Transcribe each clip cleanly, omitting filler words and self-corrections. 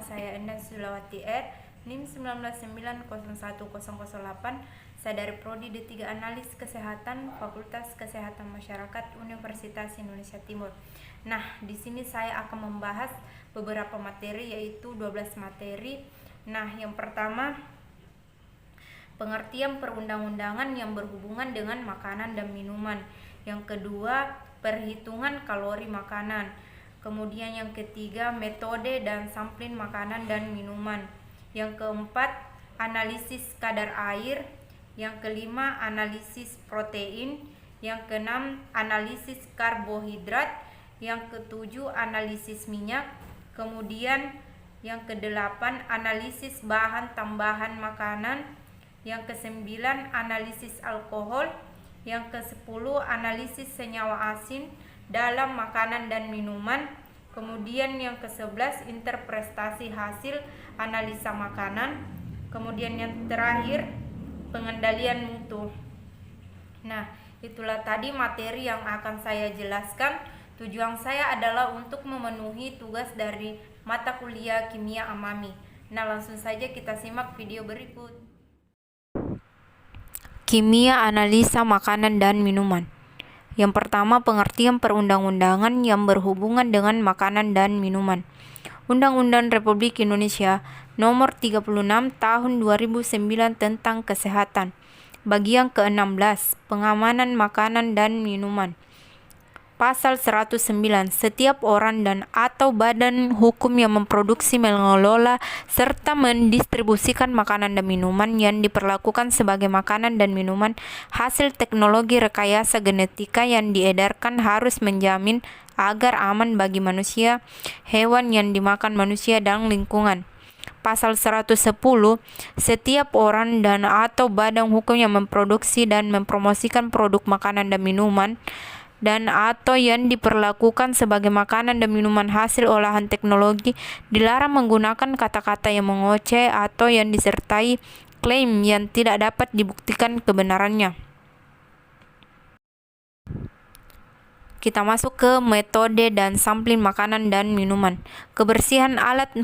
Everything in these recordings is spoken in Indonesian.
saya Endah Sulawati R, NIM 199010008. Saya dari Prodi D3 Analis Kesehatan, Fakultas Kesehatan Masyarakat, Universitas Indonesia Timur. Nah, di sini saya akan membahas beberapa materi, yaitu 12 materi. Nah, yang pertama, pengertian perundang-undangan yang berhubungan dengan makanan dan minuman. Yang kedua, perhitungan kalori makanan. Kemudian yang ketiga, metode dan sampling makanan dan minuman. Yang keempat, analisis kadar air. Yang kelima, analisis protein. Yang keenam, analisis karbohidrat. Yang ketujuh, analisis minyak. Kemudian yang kedelapan, analisis bahan tambahan makanan. Yang kesembilan, analisis alkohol. Yang kesepuluh, analisis senyawa asin dalam makanan dan minuman. Kemudian yang ke-11, interpretasi hasil analisa makanan. Kemudian yang terakhir, pengendalian mutu. Nah, itulah tadi materi yang akan saya jelaskan. Tujuan saya adalah untuk memenuhi tugas dari mata kuliah kimia amami. Nah, langsung saja kita simak video berikut. Kimia analisa makanan dan minuman. Yang pertama, pengertian perundang-undangan yang berhubungan dengan makanan dan minuman. Undang-Undang Republik Indonesia Nomor 36 Tahun 2009 tentang Kesehatan. Bagian ke-16, pengamanan makanan dan minuman. Pasal 109, setiap orang dan atau badan hukum yang memproduksi, mengelola, serta mendistribusikan makanan dan minuman yang diperlakukan sebagai makanan dan minuman hasil teknologi rekayasa genetika yang diedarkan harus menjamin agar aman bagi manusia, hewan yang dimakan manusia, dan lingkungan. Pasal 110, setiap orang dan atau badan hukum yang memproduksi dan mempromosikan produk makanan dan minuman dan atau yang diperlakukan sebagai makanan dan minuman hasil olahan teknologi dilarang menggunakan kata-kata yang mengoceh atau yang disertai klaim yang tidak dapat dibuktikan kebenarannya. Kita masuk ke metode dan sampling makanan dan minuman. Kebersihan alat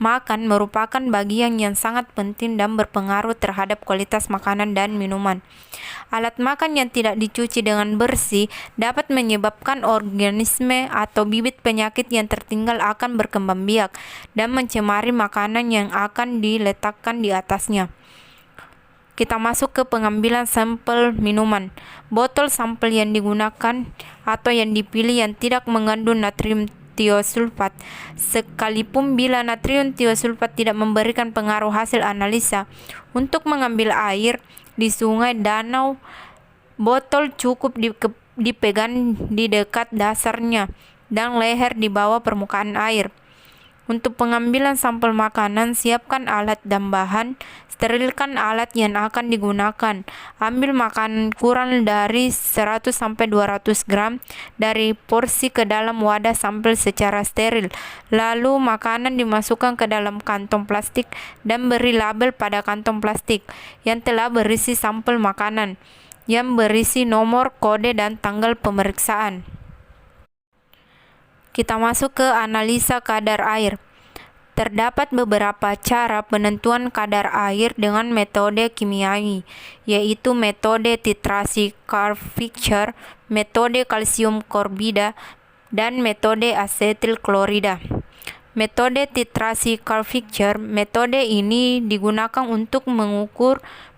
makan merupakan bagian yang sangat penting dan berpengaruh terhadap kualitas makanan dan minuman. Alat makan yang tidak dicuci dengan bersih dapat menyebabkan organisme atau bibit penyakit yang tertinggal akan berkembang biak dan mencemari makanan yang akan diletakkan di atasnya. Kita masuk ke pengambilan sampel minuman. Botol sampel yang digunakan atau yang dipilih yang tidak mengandung natrium tiosulfat, sekalipun bila natrium tiosulfat tidak memberikan pengaruh hasil analisa. Untuk mengambil air di sungai, danau, botol cukup dipegang di dekat dasarnya dan leher di bawah permukaan air. Untuk pengambilan sampel makanan, siapkan alat dan bahan, sterilkan alat yang akan digunakan. Ambil makanan kurang dari 100-200 gram dari porsi ke dalam wadah sampel secara steril. Lalu makanan dimasukkan ke dalam kantong plastik dan beri label pada kantong plastik yang telah berisi sampel makanan, yang berisi nomor, kode, dan tanggal pemeriksaan. Kita masuk ke analisa kadar air. Terdapat beberapa cara penentuan kadar air dengan metode kimiawi, yaitu metode titrasi Karl-Fischer, metode kalsium korbida, dan metode asetil klorida. Metode titrasi Karl-Fischer, metode ini digunakan untuk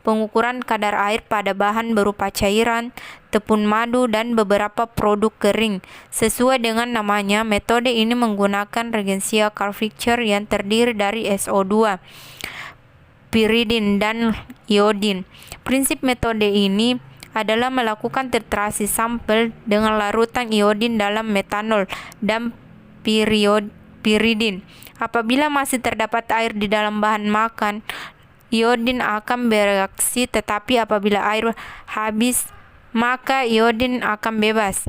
pengukuran kadar air pada bahan berupa cairan, tepung madu, dan beberapa produk kering. Sesuai dengan namanya, metode ini menggunakan regensia Karl-Fischer yang terdiri dari SO2, piridin, dan iodin. Prinsip metode ini adalah melakukan titrasi sampel dengan larutan iodin dalam metanol dan piridin. Apabila masih terdapat air di dalam bahan makan, iodin akan bereaksi, tetapi apabila air habis, maka iodin akan bebas.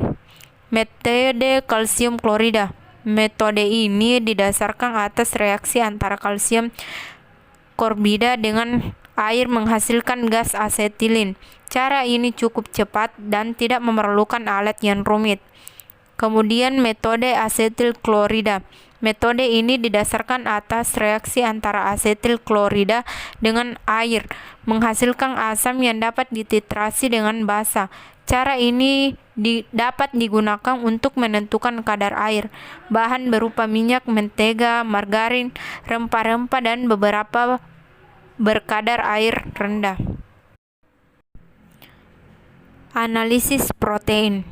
Metode kalsium klorida. Metode ini didasarkan atas reaksi antara kalsium korbida dengan air menghasilkan gas asetilin. Cara ini cukup cepat dan tidak memerlukan alat yang rumit. Kemudian metode asetil klorida. Metode ini didasarkan atas reaksi antara asetil klorida dengan air, menghasilkan asam yang dapat dititrasi dengan basa. Cara ini dapat digunakan untuk menentukan kadar air. Bahan berupa minyak, mentega, margarin, rempah-rempah, dan beberapa berkadar air rendah. Analisis protein.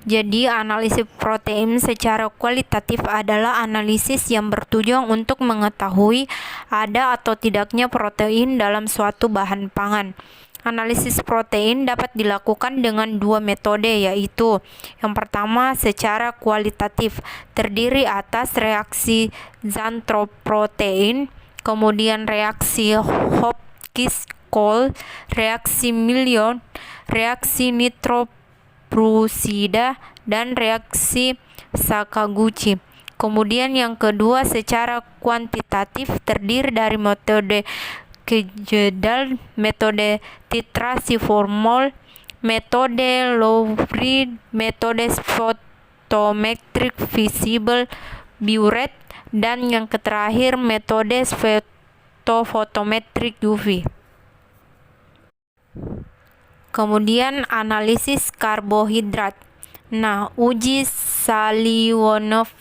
Jadi, analisis protein secara kualitatif adalah analisis yang bertujuan untuk mengetahui ada atau tidaknya protein dalam suatu bahan pangan. Analisis protein dapat dilakukan dengan dua metode, yaitu yang pertama secara kualitatif, terdiri atas reaksi xanthoprotein, kemudian reaksi Hopkins-Cole, reaksi Million, reaksi nitroprusida, dan reaksi Sakaguchi. Kemudian yang kedua secara kuantitatif, terdiri dari metode Kjeldahl, metode titrasi formol, metode Lowry, metode photometric visible burette, dan yang terakhir metode photometric UV. Kemudian analisis karbohidrat. Uji Saliwonov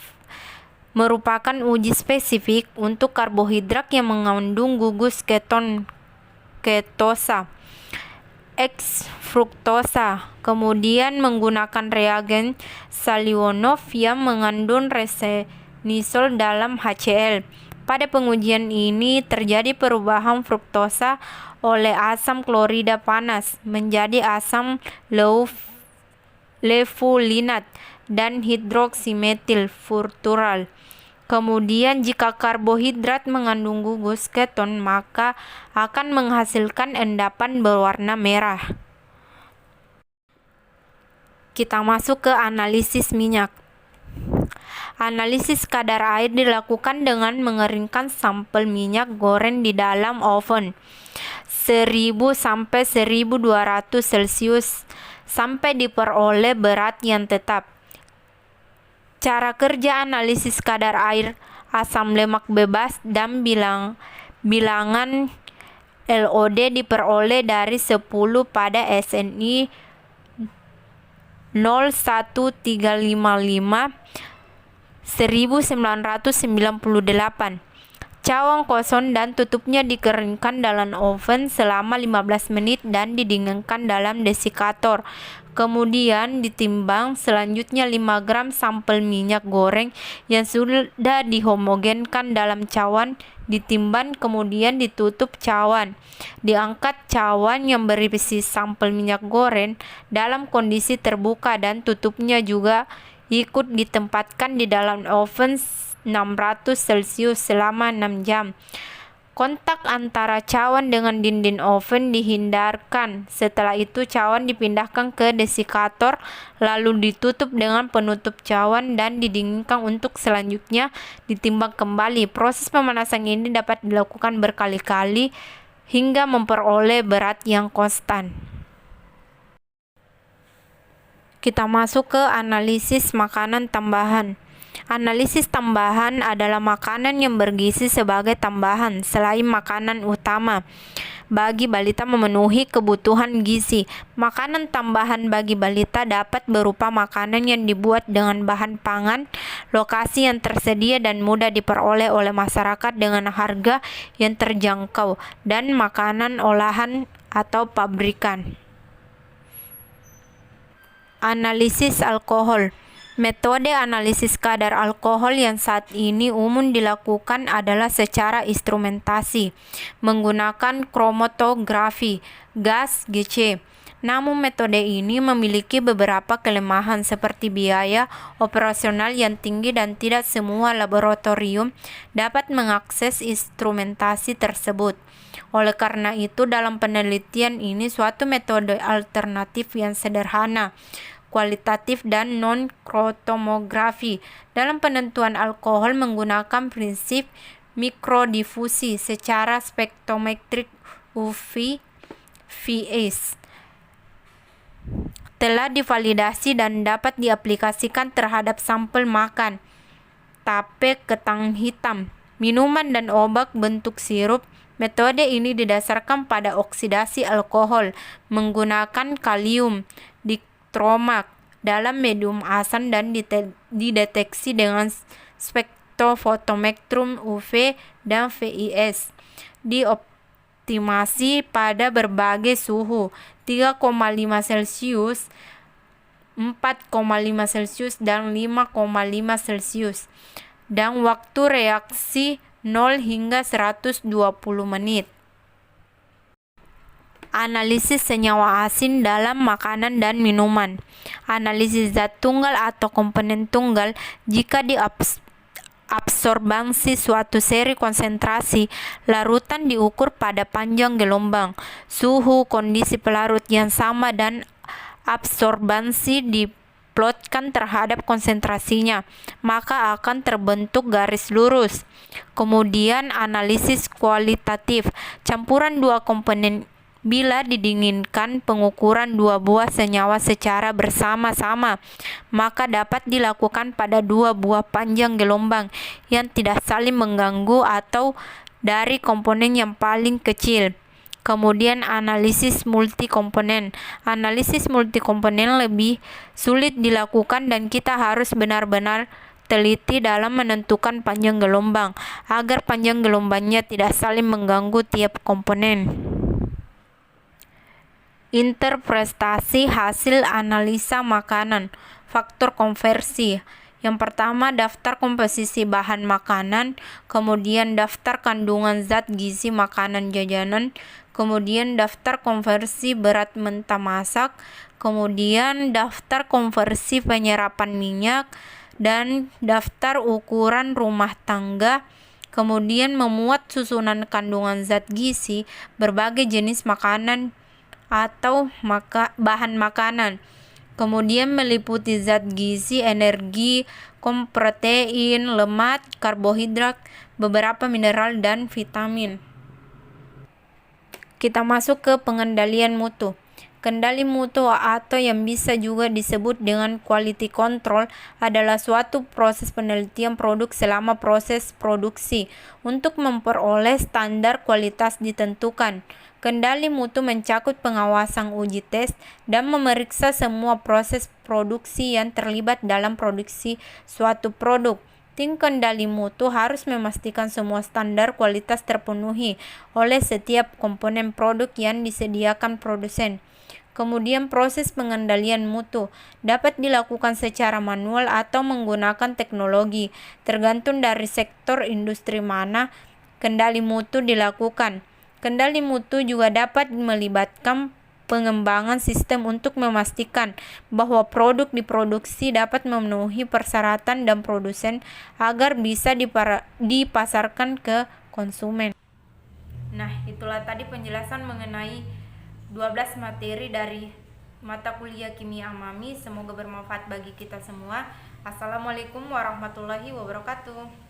merupakan uji spesifik untuk karbohidrat yang mengandung gugus ketosa, X-fruktosa. Kemudian menggunakan reagen Saliwonov yang mengandung resveratrol dalam HCl. Pada pengujian ini terjadi perubahan fruktosa oleh asam klorida panas menjadi asam levulinat dan hidroksimetil furtural. Kemudian jika karbohidrat mengandung gugus keton, maka akan menghasilkan endapan berwarna merah. Kita masuk ke analisis minyak. Analisis kadar air dilakukan dengan mengeringkan sampel minyak goreng di dalam oven 1000 sampai 1200 Celcius sampai diperoleh berat yang tetap. Cara kerja analisis kadar air, asam lemak bebas, dan bilangan LOD diperoleh dari 10 pada SNI 01355 1998. Cawan kosong dan tutupnya dikeringkan dalam oven selama 15 menit dan didinginkan dalam desikator. Kemudian ditimbang. Selanjutnya 5 gram sampel minyak goreng yang sudah dihomogenkan dalam cawan ditimbang, kemudian ditutup cawan. Diangkat cawan yang berisi sampel minyak goreng dalam kondisi terbuka dan tutupnya juga ikut ditempatkan di dalam oven 600 Celcius selama 6 jam. Kontak antara cawan dengan dinding oven dihindarkan. Setelah itu cawan dipindahkan ke desikator, lalu ditutup dengan penutup cawan dan didinginkan untuk selanjutnya ditimbang kembali. Proses pemanasan ini dapat dilakukan berkali-kali hingga memperoleh berat yang konstan. Kita masuk ke analisis makanan tambahan. Analisis tambahan adalah makanan yang bergizi sebagai tambahan selain makanan utama bagi balita memenuhi kebutuhan gizi. Makanan tambahan bagi balita dapat berupa makanan yang dibuat dengan bahan pangan, lokasi yang tersedia dan mudah diperoleh oleh masyarakat dengan harga yang terjangkau, dan makanan olahan atau pabrikan. Analisis alkohol. Metode analisis kadar alkohol yang saat ini umum dilakukan adalah secara instrumentasi menggunakan kromatografi gas GC. Namun metode ini memiliki beberapa kelemahan seperti biaya operasional yang tinggi dan tidak semua laboratorium dapat mengakses instrumentasi tersebut. Oleh karena itu, dalam penelitian ini suatu metode alternatif yang sederhana, kualitatif dan non-kromografi dalam penentuan alkohol menggunakan prinsip mikrodifusi secara spektrometrik UV VS telah divalidasi dan dapat diaplikasikan terhadap sampel makan tape ketan hitam, minuman dan obat bentuk sirup. Metode ini didasarkan pada oksidasi alkohol menggunakan kalium diktromat dalam medium asam dan dideteksi dengan spektrofotometrum UV dan VIS. Dioptimasi pada berbagai suhu 3,5 Celcius, 4,5 Celcius, dan 5,5 Celcius, dan waktu reaksi 0 hingga 120 menit. Analisis senyawa asin dalam makanan dan minuman. Analisis zat tunggal atau komponen tunggal. Jika diabsorbansi suatu seri konsentrasi, larutan diukur pada panjang gelombang, suhu, kondisi pelarut yang sama, dan absorbansi diplotkan terhadap konsentrasinya, maka akan terbentuk garis lurus. Kemudian analisis kualitatif. Campuran dua komponen. Bila didinginkan pengukuran dua buah senyawa secara bersama-sama, maka dapat dilakukan pada dua buah panjang gelombang yang tidak saling mengganggu atau dari komponen yang paling kecil. Kemudian analisis multikomponen. Analisis multikomponen lebih sulit dilakukan dan kita harus benar-benar teliti dalam menentukan panjang gelombang agar panjang gelombangnya tidak saling mengganggu tiap komponen. Interpretasi hasil analisa makanan. Faktor konversi. Yang pertama, daftar komposisi bahan makanan, kemudian daftar kandungan zat gizi makanan jajanan, kemudian daftar konversi berat mentah masak, kemudian daftar konversi penyerapan minyak, dan daftar ukuran rumah tangga. Kemudian memuat susunan kandungan zat gizi berbagai jenis makanan atau bahan makanan. Kemudian meliputi zat gizi, energi, protein, lemak, karbohidrat, beberapa mineral, dan vitamin. Kita masuk ke pengendalian mutu. Kendali mutu atau yang bisa juga disebut dengan quality control adalah suatu proses penelitian produk selama proses produksi untuk memperoleh standar kualitas ditentukan. Kendali mutu mencakup pengawasan uji tes dan memeriksa semua proses produksi yang terlibat dalam produksi suatu produk. Tim kendali mutu harus memastikan semua standar kualitas terpenuhi oleh setiap komponen produk yang disediakan produsen. Kemudian proses pengendalian mutu dapat dilakukan secara manual atau menggunakan teknologi, tergantung dari sektor industri mana kendali mutu dilakukan. Kendali mutu juga dapat melibatkan pengembangan sistem untuk memastikan bahwa produk diproduksi dapat memenuhi persyaratan dan produsen agar bisa dipasarkan ke konsumen. Nah, itulah tadi penjelasan mengenai 12 materi dari mata kuliah Kimia Amami. Semoga bermanfaat bagi kita semua. Assalamualaikum warahmatullahi wabarakatuh.